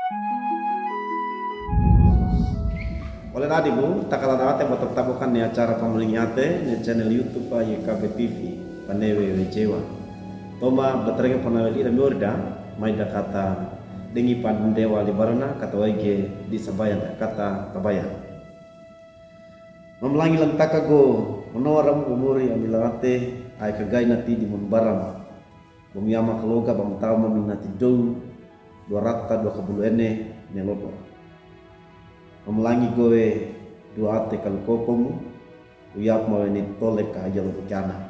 Oleh nadimu, takala dawate bertabukan ni acara pamulingate ni channel YouTube YKB TV panewe wejewa. Toma berterima panaweli da miorda mai da kata dengi pandewa libarana kata waige di sabayan kata tabaya. Mamlangi lantaka go menoram umuri amilate ay kagay nati di munbaram. Bumiyama kaloga bamtaw maminati do 220 ene nelodo. Memelangi goe dua ate kalau kokomu uyap mau ni tolek ka aja lo bekana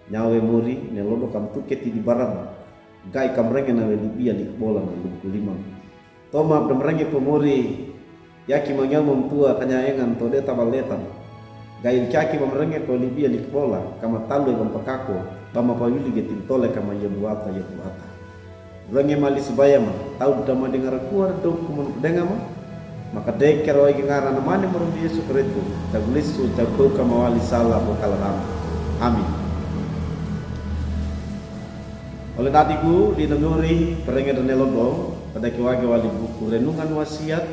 nyawe muri ne lodo kam tuketi di baram gai kamrenge na libia di bola na luku lima toma bemrenge pomori yaki mangya tua kanyaengan tode tabaletan gai kaki bemrenge ko libia di bola kama talu bam pakako bama pawili getin tolek kama ya buata renge mali subayama tau dama dengar kuar do kumun dengama maka deker wagi ngara namane morom Yesu Kristo tagulisu tagu kama wali sala bokalam amin. Oleh tadiku di nanguri perenge dan nelodo pada kiwage wali buku renungan wasiat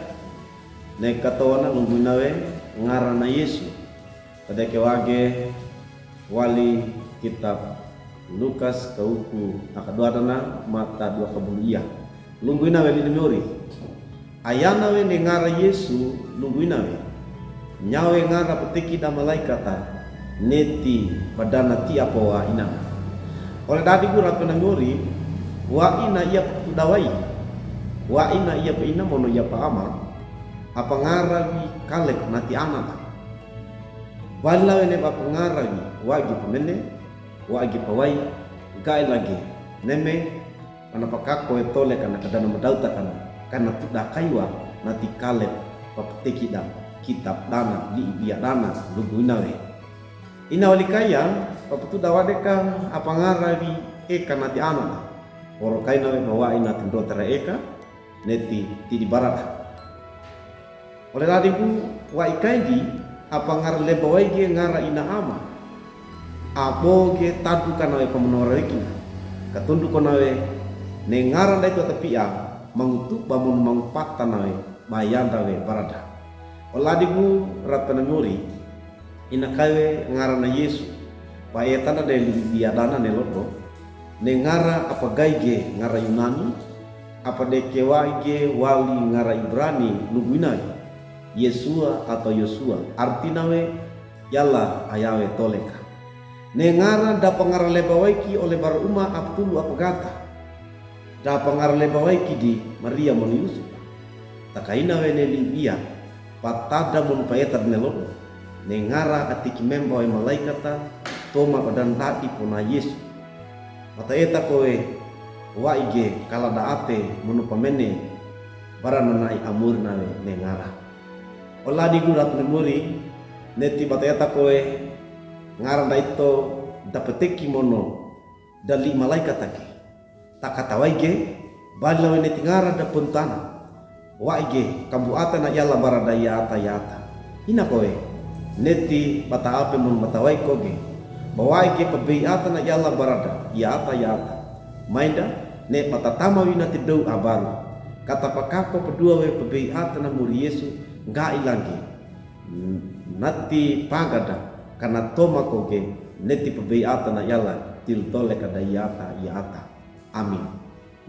ne katona nunggunawe ngara na Yesu pada kiwage wali kitab Lukas kauku akaduadana mata 2 kabulia lungguinawe di nanguri ayana we ngara Yesu lungguina we nyawe ngara petiki da malaikata neti badana ti apa wa ina oleh dadi gura penanggori wa ina ia dawai wa ina ia pe ina mono ia pa ama apa ngara wi kalek nati anak bala we ne ba ngara wi wagi pemene wagi pawai gai lagi neme ana pakako etole kana kadana madauta kana tidak kaiwa nanti kalep papeteki da kitab dana di biak dana luguinawe ina wali kaya papetu dawadeka apa ngarawi eka nanti anak oro kaina we bawa ina tendo tera eka neti ti di barat oleh ladiku wa ikaidi apa ngar lebawai ge ngara ina ama aboge tadu kana we pemenora iki katundu konawe ne ngara ndai to tapia mangutuk bamun mangpat tanai bayan dawe barada oladigu ratana nyuri ina kawe ngara na Yesu bae tanda de dia dana ne lodo ne ngara apa gaige ngara Yunani apa de kewaige wali ngara Ibrani luguina Yesua atau Yosua artina we yalla ayawe toleka ne ngara da pangara lebawaiki oleh baruma aptulu apa gata da pangarle bawai kidi Maria mon Yusuf takaina wene libia patada mon paetar nelo nengara atiki membawa malaikata toma badan tadi puna Yesus mata eta kowe waige kala da ate monu pamene barana nai amur nawe nengara ola di gurat memori neti mata eta kowe ngara da ito dapeteki mono dali malaikatake takata waige badla wene tingara da puntana waige kambu ata na yalla barada yata ina kowe neti bata ape mun bata waiko ge bawaige pabi ata na yalla barada yata mainda ne bata tama wina tidau abaru kata pakako pedua we pabi ata na muri Yesu ga ilangi nati pagada karena toma koge neti pabi ata na yalla til tole kada yata amin.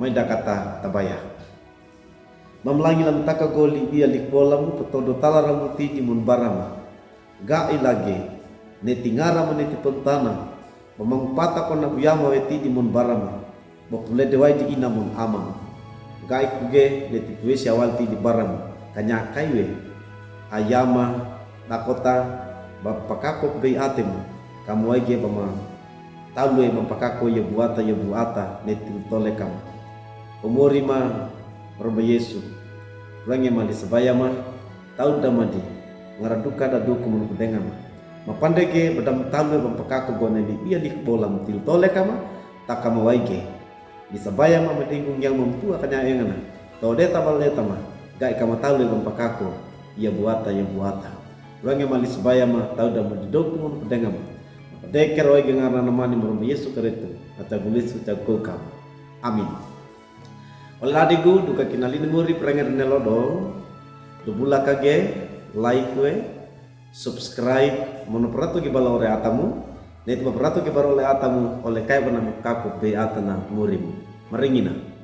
Maida kata tabaya. Mamlangi lam taka goli bia likbolamu petodo tala ramuti imun barama. Ga ilage neti ngara meneti pentana. Memangpata kona buyama weti imun barama. Bopule dewai di inamun amam. Ga ikuge neti tuesi awal ti di baram. Kanya kaiwe ayama nakota bapakako bei atemu. Kamu aige bama talue mempakako ya buata neti tole kam umuri ma roba Yesu range mali sebaya ma tau damadi ngaraduka da duku mun kudenga ma pandege badam talue mempakako gone di iya di bola mutil tole kama takama waige di sebaya ma medingung yang memtua kanya engana tau deta baleta ma gai kama talue mempakako ya buata range mali sebaya ma tau damadi duku mun kudenga ma deker wagi ngara namani morom Yesu Kristo ata gulisu tago kam amin Oleh adiku duka kinali muri perengar nelodong, dubula kage, like we, subscribe, monoprato ki bala ore atamu, net monoprato ki bala ore atamu oleh kai bana kaku be atana murimu. Maringina.